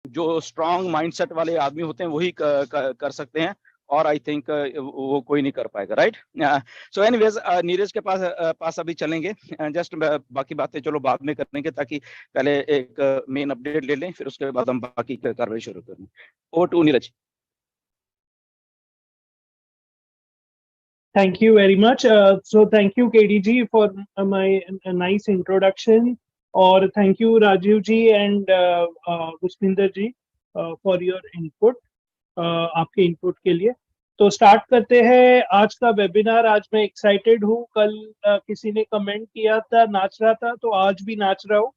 जो strong mindset वाले आदमी होते हैं वही कर सकते हैं, और आई थिंक वो कोई नहीं कर पाएगा, राइट। सो एनीवेज नीरज के पास अभी चलेंगे। जस्ट बाकी बातें चलो बाद में करेंगे, ताकि पहले एक मेन अपडेट ले लें, फिर उसके बाद हम बाकी कार्रवाई शुरू करें। Over to Neeraj. Thank you very much. So thank you KDG for my nice introduction, और thank you Rajiv ji and Pushpinder ji for your input, आपके input के लिए। तो स्टार्ट करते हैं आज का वेबिनार। आज मैं एक्साइटेड हूँ। कल किसी ने कमेंट किया था नाच रहा था, तो आज भी नाच रहा हूँ,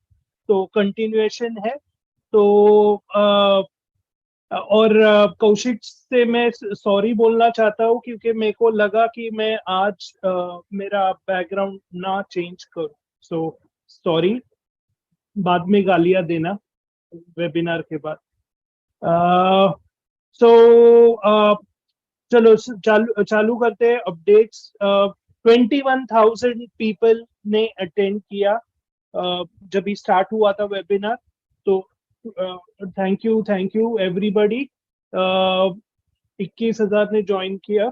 तो कंटिन्यूएशन है। तो और कौशिक से मैं सॉरी बोलना चाहता हूँ, क्योंकि मेरे को लगा कि मैं आज मेरा बैकग्राउंड ना चेंज करूँ। सो सॉरी, बाद में गालियां देना वेबिनार के बाद। चलो चालू करते हैं अपडेट्स। 21,000 पीपल ने अटेंड किया जब ही स्टार्ट हुआ था वेबिनार। तो थैंक यू एवरीबॉडी। 21,000 ने ज्वाइन किया।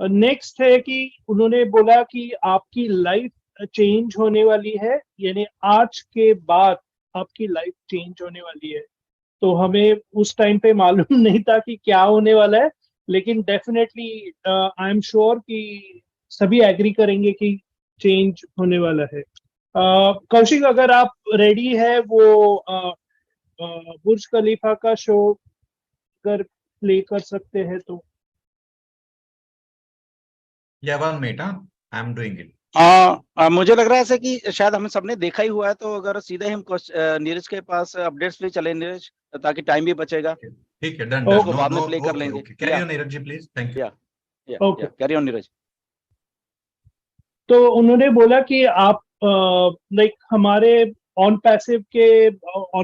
नेक्स्ट है कि उन्होंने बोला कि आपकी लाइफ चेंज होने वाली है, यानी आज के बाद आपकी लाइफ चेंज होने वाली है। तो हमें उस टाइम पे मालूम नहीं था कि क्या होने वाला है, लेकिन डेफिनेटली आई एम श्योर कि सभी एग्री करेंगे कि चेंज होने वाला है। कौशिक, अगर आप रेडी है, वो बुर्ज खलीफा का शो अगर प्ले कर सकते हैं तो। Yeah, 1 minute, I am doing it. मुझे लग रहा है ऐसे कि शायद हम सबने देखा ही हुआ है, तो अगर सीधे हम नीरज के पास अपडेट्स पे चले नीरज, ताकि टाइम भी बचेगा। ठीक है, डन। उसको बाद में प्ले कर लेंगे। Carry on Neeraj ji please. Thank you. Carry on Neeraj. तो उन्होंने बोला कि आप लाइक हमारे ऑन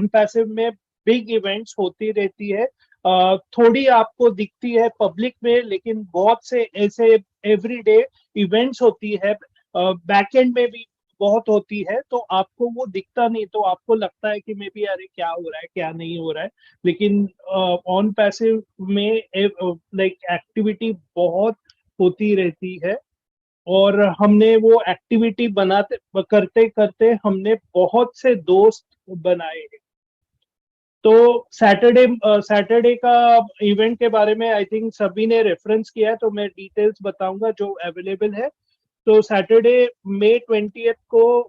पैसिव में बिग इवेंट्स होती रहती है, थोड़ी आपको दिखती है पब्लिक में, लेकिन बहुत से ऐसे एवरीडे इवेंट्स होती है, बैकएंड में भी बहुत होती है, तो आपको वो दिखता नहीं, तो आपको लगता है कि मे बी अरे क्या हो रहा है क्या नहीं हो रहा है। लेकिन ऑन पैसिव में लाइक एक्टिविटी बहुत होती रहती है, और हमने वो एक्टिविटी करते करते हमने बहुत से दोस्त बनाए हैं। तो सैटरडे का इवेंट के बारे में आई थिंक सभी ने रेफरेंस किया है, तो मैं डिटेल्स बताऊंगा जो अवेलेबल है। तो सैटरडे May 20 को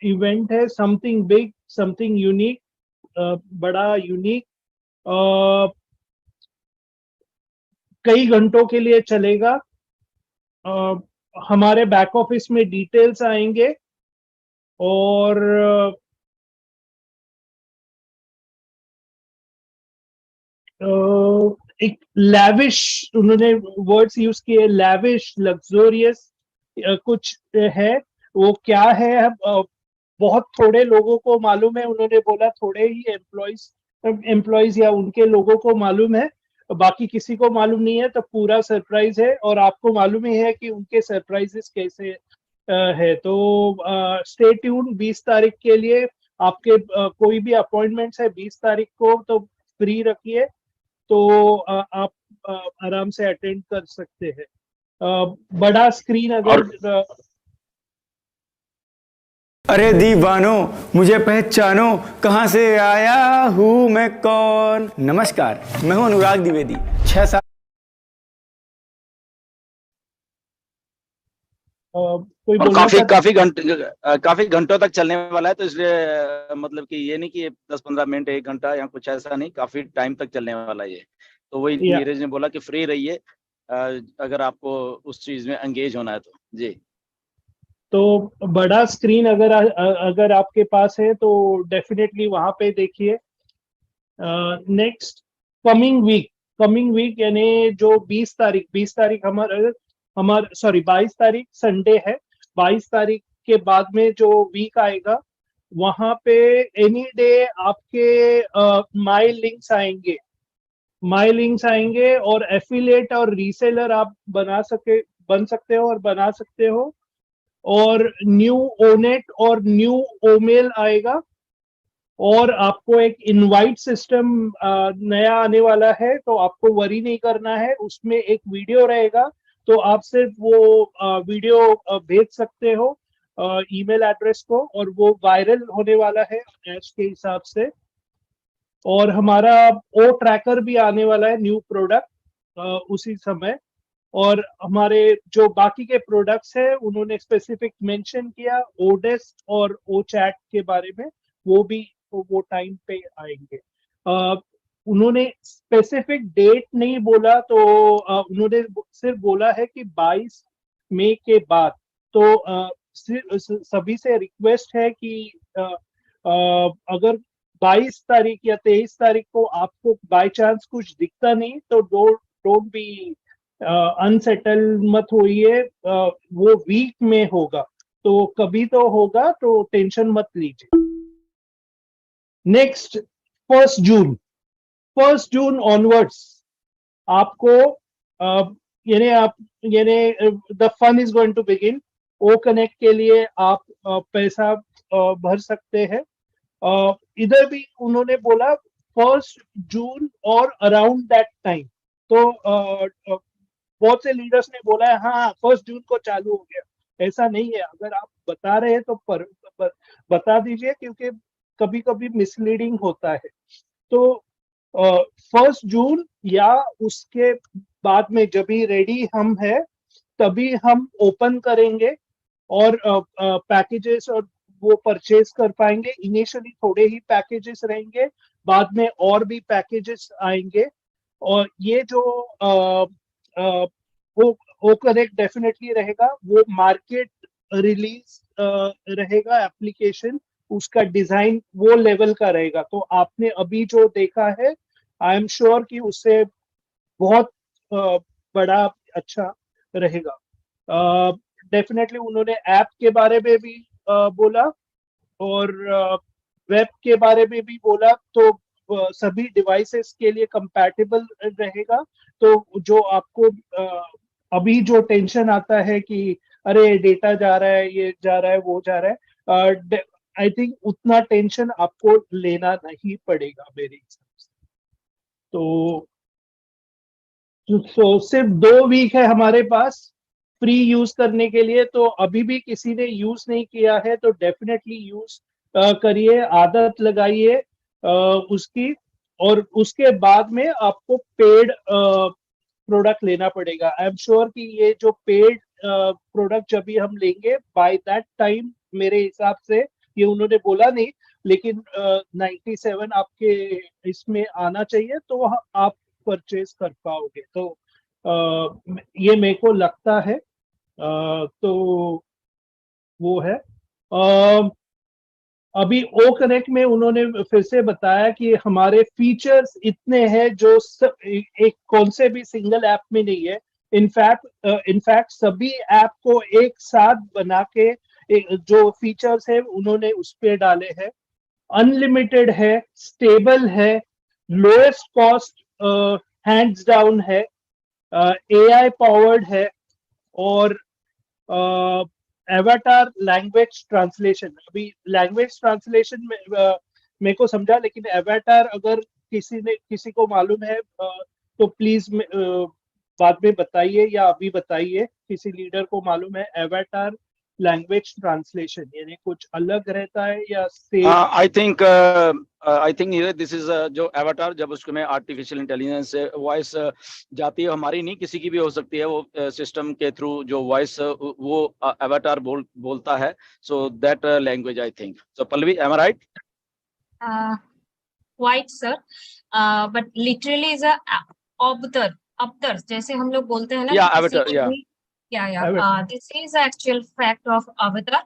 इवेंट है, समथिंग बिग, समथिंग यूनिक, बड़ा यूनिक, कई घंटों के लिए चलेगा। हमारे बैक ऑफिस में डिटेल्स आएंगे, और एक लैविश, उन्होंने वर्ड्स यूज किए, लैविश, लग्जोरियस कुछ है। वो क्या है बहुत थोड़े लोगों को मालूम है। उन्होंने बोला थोड़े ही एम्प्लॉयज या उनके लोगों को मालूम है, बाकी किसी को मालूम नहीं है। तो पूरा सरप्राइज है, और आपको मालूम ही है कि उनके सरप्राइजेस कैसे है। तो स्टे ट्यून 20 तारीख के लिए। आपके कोई भी अपॉइंटमेंट्स है 20 तारीख को, तो फ्री रखिए, तो आप आराम से अटेंड कर सकते हैं। बड़ा स्क्रीन अगर अरे दीवानो मुझे पहचानो, कहाँ से आया हूँ मैं कौन। नमस्कार, मैं हूँ अनुराग द्विवेदी। 6 साल कोई काफी घंटों तक चलने वाला है, तो इसलिए मतलब कि ये नहीं कि 10-15 मिनट 1 घंटा या कुछ ऐसा नहीं, काफी टाइम तक चलने वाला है ये। तो वही नीरज ने बोला कि फ्री रहिए अगर आपको उस चीज में एंगेज होना है तो। जी, तो बड़ा स्क्रीन अगर आपके पास है तो डेफिनेटली वहां पे देखिए। नेक्स्ट कमिंग वीक यानी जो 20 तारीख हमारा सॉरी 22 तारीख संडे है। 22 तारीख के बाद में जो वीक आएगा, वहां पे एनी डे आपके माई लिंक्स आएंगे, और एफिलिएट और रीसेलर आप बन सकते हो और बना सकते हो। और न्यू ओनेट और न्यू ओमेल आएगा, और आपको एक इनवाइट सिस्टम नया आने वाला है, तो आपको वरी नहीं करना है, उसमें एक वीडियो रहेगा, तो आप सिर्फ वो वीडियो भेज सकते हो ईमेल एड्रेस को, और वो वायरल होने वाला है ऐश के हिसाब से। और हमारा ओ ट्रैकर भी आने वाला है, न्यू प्रोडक्ट उसी समय। और हमारे जो बाकी के प्रोडक्ट्स हैं उन्होंने स्पेसिफिक मेंशन किया ओडेस्ट और ओ चैट के बारे में, वो भी वो टाइम पे आएंगे। उन्होंने स्पेसिफिक डेट नहीं बोला, तो उन्होंने सिर्फ बोला है कि 22 मई के बाद। तो सभी से रिक्वेस्ट है कि अगर 22 तारीख या 23 तारीख को आपको बाय चांस कुछ दिखता नहीं, तो डोंट बी अनसेटल मत होइए। वो वीक में होगा, तो कभी तो होगा, तो टेंशन मत लीजिए। नेक्स्ट 1 जून ऑनवर्ड्स आपको the fun is going to begin. O connect के लिए आप पैसा भर सकते हैं। इधर भी उन्होंने बोला 1 जून और अराउंड दैट टाइम। तो बहुत से लीडर्स ने बोला है हाँ 1 जून को चालू हो गया, ऐसा नहीं है। अगर आप बता रहे हैं तो बता दीजिए, क्योंकि कभी कभी मिसलीडिंग होता है। तो 1 जून या उसके बाद में जब भी रेडी हम है, तभी हम ओपन करेंगे और पैकेजेस और वो परचेज कर पाएंगे। इनिशियली थोड़े ही पैकेजेस रहेंगे, बाद में और भी पैकेजेस आएंगे। और ये जो वो कनेक्ट डेफिनेटली रहेगा, वो मार्केट रिलीज रहेगा एप्लीकेशन, उसका डिजाइन वो लेवल का रहेगा। तो आपने अभी जो देखा है, आई एम श्योर कि उससे बहुत बड़ा अच्छा रहेगा। डेफिनेटली उन्होंने ऐप के बारे में भी बोला और वेब के बारे में भी बोला, तो सभी डिवाइसेस के लिए कंपैटिबल रहेगा। तो जो आपको अभी जो टेंशन आता है कि अरे डेटा जा रहा है, ये जा रहा है, वो जा रहा है, आई थिंक उतना टेंशन आपको लेना नहीं पड़ेगा मेरे हिसाब से। तो सिर्फ 2 वीक है हमारे पास फ्री यूज करने के लिए। तो अभी भी किसी ने यूज नहीं किया है तो डेफिनेटली यूज करिए, आदत लगाइए उसकी। और उसके बाद में आपको पेड प्रोडक्ट लेना पड़ेगा। आई एम श्योर कि ये जो पेड प्रोडक्ट जब भी हम लेंगे, बाय दैट टाइम मेरे हिसाब से, ये उन्होंने बोला नहीं, लेकिन 97 आपके इसमें आना चाहिए, तो आप परचेज कर पाओगे। तो ये मेरे को लगता है। तो वो है। अभी ओ कनेक्ट में उन्होंने फिर से बताया कि हमारे फीचर्स इतने हैं जो एक कौन से भी सिंगल ऐप में नहीं है। इनफैक्ट सभी ऐप को एक साथ बना के जो फीचर्स है उन्होंने उस पे डाले हैं। अनलिमिटेड है, स्टेबल है, लोएस्ट कॉस्ट हैंड्स डाउन है, एआई पावर्ड है, और एवाटार लैंग्वेज ट्रांसलेशन। अभी लैंग्वेज ट्रांसलेशन में मेरे को समझा, लेकिन एवाटार अगर किसी को मालूम है तो प्लीज बाद में बताइए या अभी बताइए, किसी लीडर को मालूम है एवाटार लैंग्वेज ट्रांसलेशन यानी कुछ अलग रहता है या same? I think this is जो एवाटार, जब उसमें आर्टिफिशियल इंटेलिजेंस वॉइस जाती है, हमारी नहीं किसी की भी हो सकती है, वो सिस्टम के थ्रू जो वॉइस वो एवाटार बोलता है। So that language I think. So Pallavi, am I right? Quite sir, but literally is a avatar, जैसे हम लोग बोलते हैं ना, Yeah, avatar, yeah. This is actual fact of अवतार।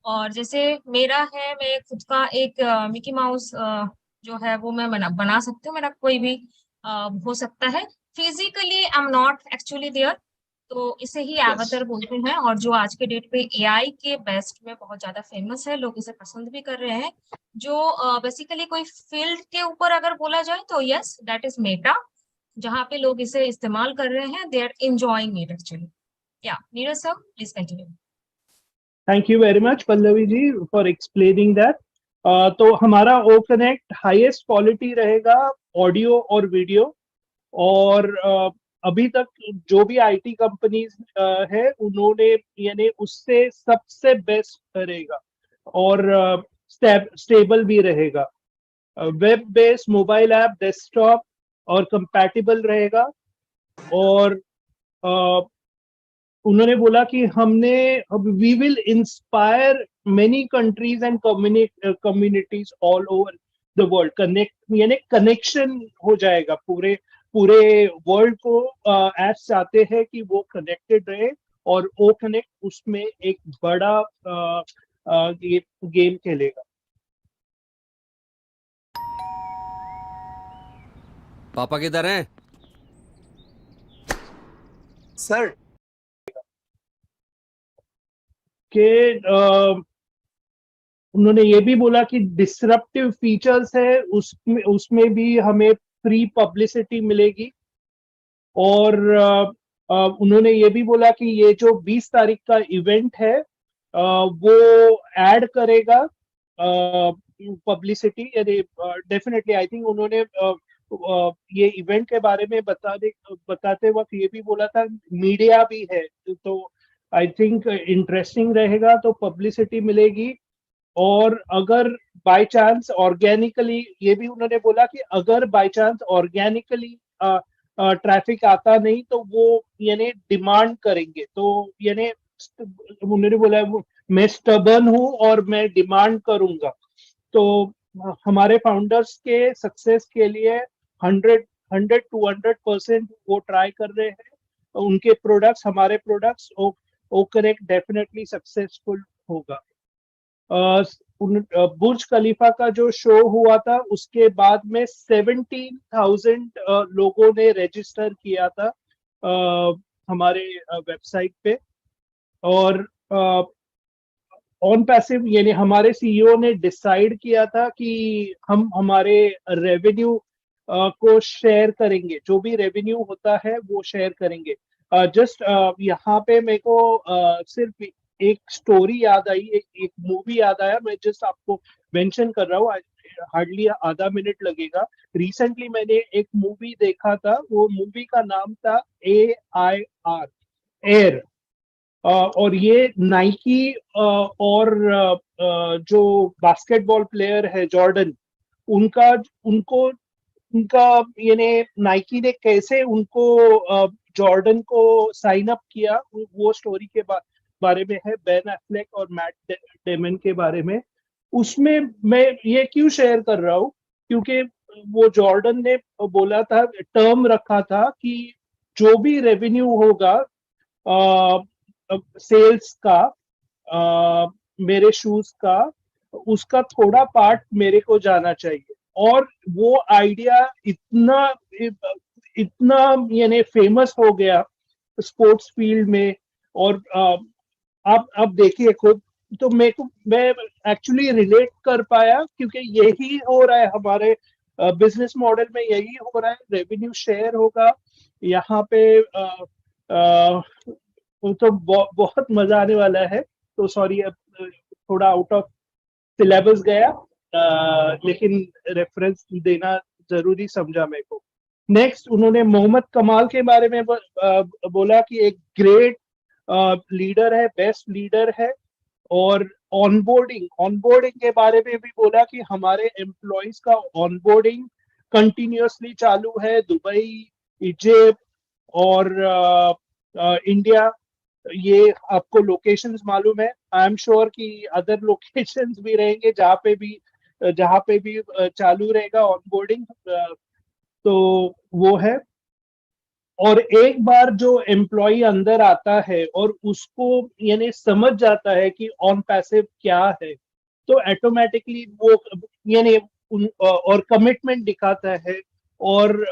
और जैसे मेरा है, मैं खुद का एक मिकी माउस जो है वो मैं बना सकती हूँ, मेरा कोई भी हो सकता है। Physically I am not actually there, तो इसे ही अवतार बोलते हैं। और जो आज के डेट पे एआई के बेस्ट में बहुत ज्यादा फेमस है, लोग इसे पसंद भी कर रहे हैं। जो बेसिकली कोई फील्ड के ऊपर अगर बोला जाए तो यस, दैट इज मेटा, जहाँ पे लोग इसे इस्तेमाल कर रहे हैं, they are enjoying it actually. Yeah, Neeraj sir, please continue. Thank you very much, Pallavi ji, for explaining that. तो हमारा ओ कनेक्ट हाईएस्ट क्वालिटी रहेगा ऑडियो और वीडियो, और अभी तक जो भी आईटी कंपनीज है उन्होंने यानी उससे सबसे बेस्ट रहेगा, और स्टेबल भी रहेगा। Web based mobile app, desktop और कंपैटिबल रहेगा। और उन्होंने बोला कि हमने we will inspire many countries and communities all over the world. Connect यानी कनेक्शन हो जाएगा पूरे पूरे वर्ल्ड को। एप्स चाहते हैं कि वो कनेक्टेड रहे, और ओ कनेक्ट उसमें एक बड़ा गेम खेलेगा। पापा किधर हैं? सर के उन्होंने ये भी बोला कि डिसरप्टिव फीचर्स है उसमें उसमें भी हमें फ्री पब्लिसिटी मिलेगी। और उन्होंने ये भी बोला कि ये जो 20 तारीख का इवेंट है वो ऐड करेगा पब्लिसिटी। यानी डेफिनेटली आई थिंक उन्होंने ये इवेंट के बारे में बताते वक्त ये भी बोला था मीडिया भी है, तो आई थिंक इंटरेस्टिंग रहेगा, तो पब्लिसिटी मिलेगी। और अगर बाय चांस ऑर्गेनिकली, ये भी उन्होंने बोला कि अगर बाय चांस ऑर्गेनिकली ट्रैफिक आता नहीं तो वो यानी डिमांड करेंगे। तो यानी उन्होंने बोला मैं स्टबर्न हूं और मैं डिमांड करूंगा। तो हमारे फाउंडर्स के सक्सेस के लिए 100 to 100% वो ट्राई कर रहे हैं। उनके प्रोडक्ट्स, हमारे प्रोडक्ट्स ओ करेक्ट डेफिनेटली सक्सेसफुल होगा। बुर्ज खलीफा का जो शो हुआ था उसके बाद में 17,000 लोगों ने रजिस्टर किया था हमारे वेबसाइट पे। और ऑन पैसिव यानी हमारे सीईओ ने डिसाइड किया था कि हम हमारे रेवेन्यू को शेयर करेंगे, जो भी रेवेन्यू होता है वो शेयर करेंगे। जस्ट यहाँ पे मेरे को सिर्फ एक स्टोरी याद आई, एक मूवी याद आया, मैं जस्ट आपको मेंशन कर रहा हूँ, हार्डली आधा मिनट लगेगा। रिसेंटली मैंने एक मूवी देखा था, वो मूवी का नाम था AIR, एयर। और ये नाइकी और जो बास्केटबॉल प्लेयर है जॉर्डन, उनका उनको उनका यानी नाइकी ने कैसे उनको जॉर्डन को साइन अप किया, वो स्टोरी के बारे में है, बेन एफ्लेक और मैट डेमन के बारे में। उसमें मैं ये क्यों शेयर कर रहा हूँ, क्योंकि वो जॉर्डन ने बोला था, टर्म रखा था कि जो भी रेवेन्यू होगा सेल्स का मेरे शूज का, उसका थोड़ा पार्ट मेरे को जाना चाहिए। और वो आइडिया इतना इतना यानी फेमस हो गया स्पोर्ट्स फील्ड में। और आप देखिए खुद, तो मैं एक्चुअली रिलेट कर पाया, क्योंकि यही हो रहा है हमारे बिजनेस मॉडल में, यही हो रहा है। रेवेन्यू शेयर होगा यहाँ पे। तो बहुत मजा आने वाला है। तो सॉरी, अब थोड़ा आउट ऑफ सिलेबस गया, लेकिन रेफरेंस देना जरूरी समझा मेरे को। नेक्स्ट उन्होंने मोहम्मद कमाल के बारे में बोला कि एक ग्रेट लीडर है, बेस्ट लीडर है। और ऑनबोर्डिंग के बारे में भी बोला कि हमारे एम्प्लॉयज का ऑनबोर्डिंग कंटिन्यूअसली चालू है, दुबई, इजिप्ट और इंडिया। ये आपको लोकेशंस मालूम है, आई एम श्योर कि अदर लोकेशंस भी रहेंगे जहाँ पे भी चालू रहेगा ऑनबोर्डिंग। तो वो है। और एक बार जो एम्प्लॉय अंदर आता है और उसको यानी समझ जाता है कि ऑन पैसिव क्या है, तो ऑटोमेटिकली वो यानी और कमिटमेंट दिखाता है, और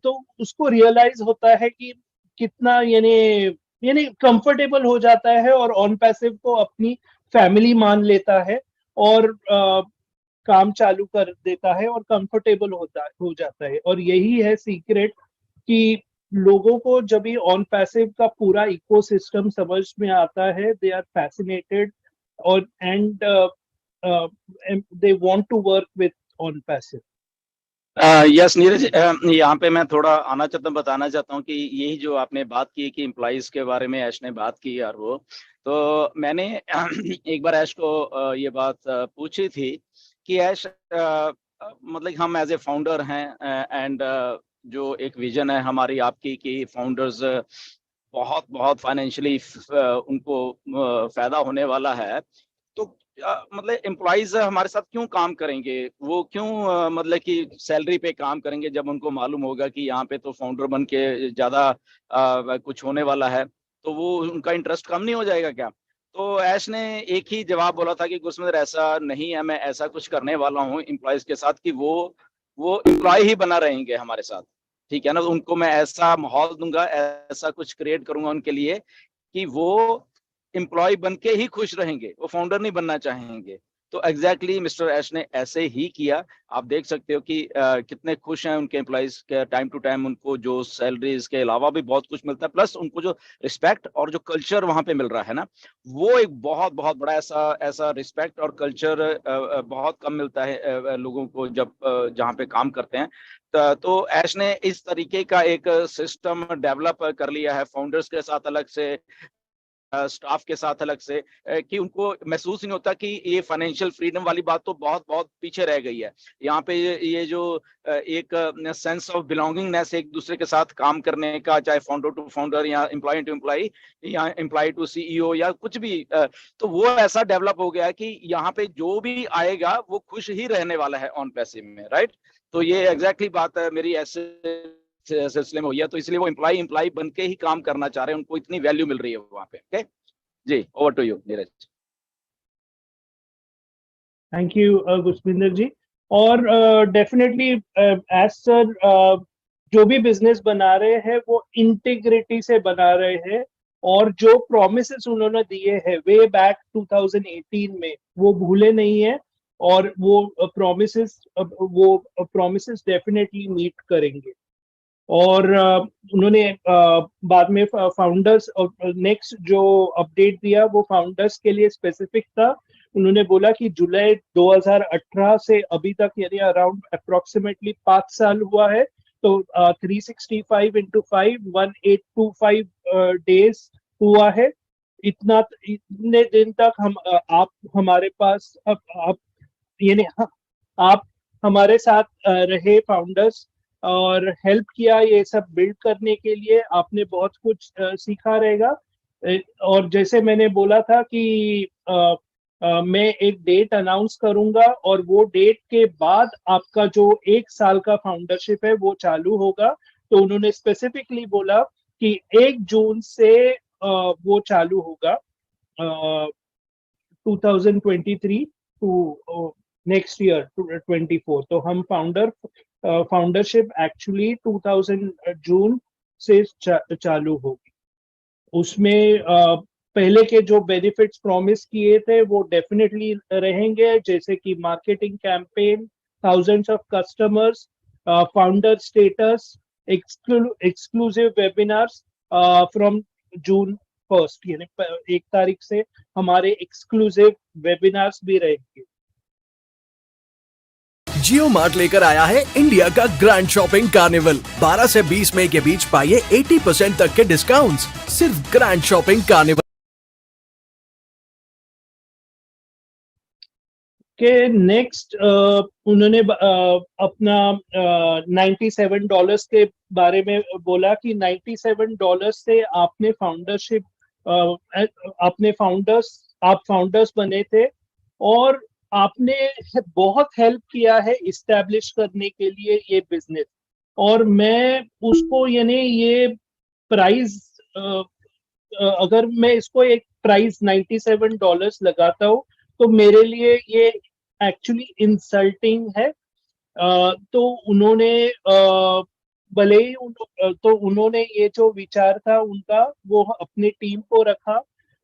तो उसको रियलाइज होता है कि कितना यानी कंफर्टेबल हो जाता है, और ऑन पैसिव को अपनी फैमिली मान लेता है, और काम चालू कर देता है, और कंफर्टेबल हो जाता है। और यही है सीक्रेट कि लोगों को जब भी ऑन पैसिव का पूरा इकोसिस्टम समझ में आता है, दे आर फैसिनेटेड। और and they want to work with OnPassive? Yes Neeraj, यहाँ पे मैं थोड़ा बताना चाहता हूँ कि यही जो आपने बात की कि एम्प्लॉइज के बारे में ऐश ने बात की यार, वो तो मैंने एक बार ऐश को ये बात पूछी थी कि ऐश मतलब हम एज ए फाउंडर हैं एंड जो एक विजन है हमारी आपकी कि फाउंडर्स बहुत बहुत फाइनेंशियली उनको फायदा होने वाला है, तो मतलब एम्प्लॉइज हमारे साथ क्यों काम करेंगे, वो क्यों मतलब कि सैलरी पे काम करेंगे जब उनको मालूम होगा कि यहाँ पे तो फाउंडर बन के ज्यादा कुछ होने वाला है, तो वो उनका इंटरेस्ट कम नहीं हो जाएगा क्या? तो ऐश ने एक ही जवाब बोला था कि गुरसमिंदर ऐसा नहीं है, मैं ऐसा कुछ करने वाला हूँ एम्प्लॉइज के साथ कि वो एम्प्लॉय ही बना रहेंगे हमारे साथ, ठीक है ना। उनको मैं ऐसा माहौल दूंगा, ऐसा कुछ क्रिएट करूंगा उनके लिए कि वो एम्प्लॉय बन के ही खुश रहेंगे, वो फाउंडर नहीं बनना चाहेंगे। तो एग्जैक्टली मिस्टर ऐश ने ऐसे ही किया। आप देख सकते हो कि कितने खुश हैं उनके एम्प्लॉइज के, टाइम टू टाइम उनको जो सैलरीज के अलावा भी बहुत कुछ मिलता है, प्लस उनको जो रिस्पेक्ट और जो कल्चर वहां पे मिल रहा है ना, वो एक बहुत बहुत बड़ा ऐसा रिस्पेक्ट और कल्चर बहुत कम मिलता है लोगों को जब जहाँ पे काम करते हैं। तो ऐश ने इस तरीके का एक सिस्टम डेवलप कर लिया है फाउंडर्स के साथ अलग से, स्टाफ के साथ अलग से, कि उनको महसूस नहीं होता कि ये फाइनेंशियल फ्रीडम वाली बात तो बहुत बहुत पीछे रह गई है। यहाँ पे ये जो एक सेंस ऑफ बिलोंगिंगनेस, एक दूसरे के साथ काम करने का, चाहे फाउंडर टू फाउंडर या एम्प्लॉय टू एम्प्लॉय या एम्प्लॉय टू सीईओ या कुछ भी, तो वो ऐसा डेवलप हो गया है कि यहाँ पे जो भी आएगा वो खुश ही रहने वाला है OnPassive में, राइट। तो ये एग्जैक्टली बात है मेरी ऐसे सिलसिले में हुई है, तो इसलिए वो एम्प्लॉय बन के ही काम करना चाह रहे हैं, उनको इतनी वैल्यू मिल रही है वहां पे। Okay ji, over to you Neeraj. Thank you Gursaminder ji. और डेफिनेटली एज सर जो भी बिजनेस बना रहे हैं वो इंटीग्रिटी से बना रहे हैं, और जो प्रोमिसेस उन्होंने दिए हैं वे बैक 2018 में वो भूले नहीं है, और वो प्रोमिसेस डेफिनेटली मीट करेंगे। और उन्होंने बाद में फाउंडर्स नेक्स्ट जो अपडेट दिया वो फाउंडर्स के लिए स्पेसिफिक था। उन्होंने बोला कि जुलाई 2018 से अभी तक यानी अराउंड अप्रोक्सीमेटली 5 साल हुआ है, तो 365 into 5 1825 डेज हुआ है। इतने दिन तक हम आप हमारे पास आप यानी आप हमारे साथ रहे फाउंडर्स, और हेल्प किया ये सब बिल्ड करने के लिए। आपने बहुत कुछ सीखा रहेगा। और जैसे मैंने बोला था कि मैं एक डेट अनाउंस करूंगा, और वो डेट के बाद आपका जो 1 साल का फाउंडरशिप है वो चालू होगा। तो उन्होंने स्पेसिफिकली बोला कि 1 जून से वो चालू होगा 2023 टू नेक्स्ट ईयर 24। तो हम फाउंडरशिप एक्चुअली 2000 जून से चालू होगी। उसमें पहले के जो बेनिफिट्स प्रॉमिस किए थे वो डेफिनेटली रहेंगे, जैसे कि marketing campaign, thousands of customers, founder status, exclusive webinars from June 1 यानी 1 तारीख से हमारे एक्सक्लूसिव वेबिनार्स भी रहेंगे। जियो मार्ट लेकर आया है इंडिया का ग्रैंड शॉपिंग कार्निवल। 12 से 20 मई के बीच पाइए 80% तक के डिस्काउंट्स सिर्फ ग्रैंड शॉपिंग कार्निवल के। नेक्स्ट उन्होंने अपना $97 के बारे में बोला कि $97 से आपने आप फाउंडर्स बने थे, और आपने बहुत हेल्प किया है इस्टेब्लिश करने के लिए ये बिजनेस। और मैं उसको यानी ये प्राइस, अगर मैं इसको एक प्राइस $97 लगाता हूँ तो मेरे लिए ये एक्चुअली इंसल्टिंग है। तो उन्होंने भले ही तो उन्होंने ये जो विचार था उनका वो अपनी टीम को रखा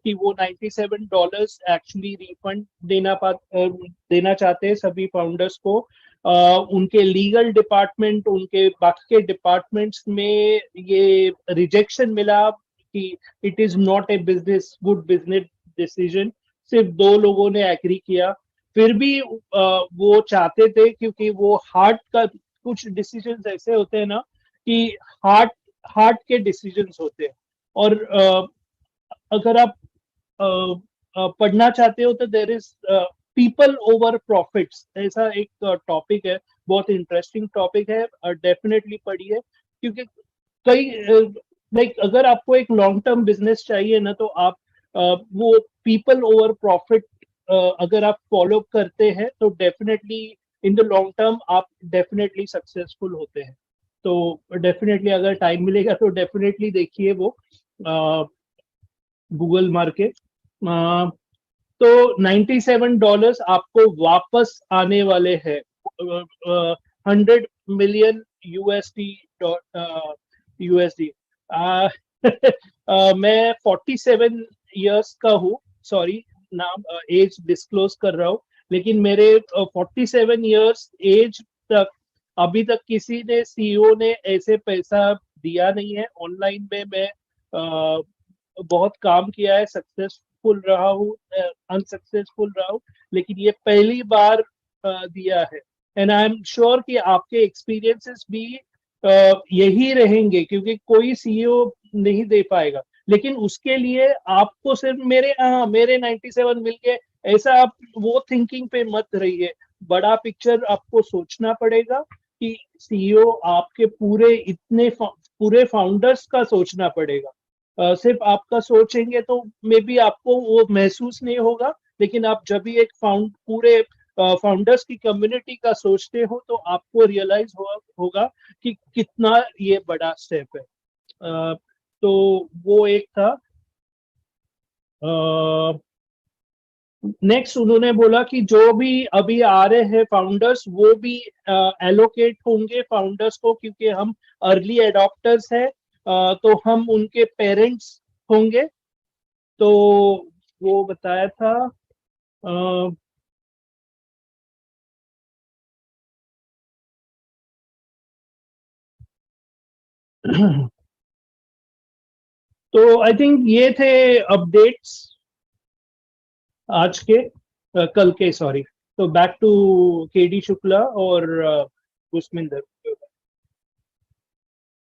कि वो $97 एक्चुअली रिफंड देना चाहते हैं सभी फाउंडर्स को। उनके लीगल डिपार्टमेंट, उनके बाकी के डिपार्टमेंट्स में ये रिजेक्शन मिला कि it is not a good business decision. सिर्फ 2 लोगों ने एग्री किया। फिर भी वो चाहते थे, क्योंकि वो हार्ट का कुछ डिसीजंस ऐसे होते हैं ना कि हार्ट के डिसीजंस होते हैं। और अगर आप पढ़ना चाहते हो तो there is people over profits, ऐसा एक टॉपिक है, बहुत इंटरेस्टिंग टॉपिक है, डेफिनेटली पढ़िए। क्योंकि कई लाइक अगर आपको एक लॉन्ग टर्म बिजनेस चाहिए ना, तो आप वो पीपल ओवर प्रॉफिट अगर आप फॉलो करते हैं तो definitely in the long term आप डेफिनेटली सक्सेसफुल होते हैं। तो डेफिनेटली अगर टाइम मिलेगा तो डेफिनेटली देखिए वो गूगल मार्केट। तो $97 आपको वापस आने वाले हैं, 100 मिलियन यूएसडी। मैं 47 इयर्स का हूँ, सॉरी नाम एज डिस्क्लोज कर रहा हूँ, लेकिन मेरे 47 इयर्स एज तक अभी तक किसी ने सीईओ ने ऐसे पैसा दिया नहीं है। ऑनलाइन में मैं बहुत काम किया है, सक्सेसफुल रहा हूँ, अनसक्सेसफुल रहा हूँ, लेकिन ये पहली बार दिया है। एंड आई एम श्योर कि आपके एक्सपीरियंसेस भी यही रहेंगे, क्योंकि कोई सीईओ नहीं दे पाएगा। लेकिन उसके लिए आपको सिर्फ मेरे 97 मिल गए ऐसा आप वो थिंकिंग पे मत रहिए। बड़ा पिक्चर आपको सोचना पड़ेगा कि सीईओ आपके पूरे फाउंडर्स का सोचना पड़ेगा। सिर्फ आपका सोचेंगे तो मे बी आपको वो महसूस नहीं होगा, लेकिन आप जब भी एक पूरे फाउंडर्स की कम्युनिटी का सोचते हो तो आपको रियलाइज होगा कि कितना ये बड़ा स्टेप है। तो वो एक था। नेक्स्ट उन्होंने बोला कि जो भी अभी आ रहे हैं फाउंडर्स वो भी एलोकेट होंगे फाउंडर्स को, क्योंकि हम अर्ली एडॉप्टर्स हैं, तो हम उनके पेरेंट्स होंगे। तो वो बताया था। तो आई थिंक ये थे अपडेट्स आज के, कल के सॉरी। तो बैक टू केडी शुक्ला और गुस्मिंदर।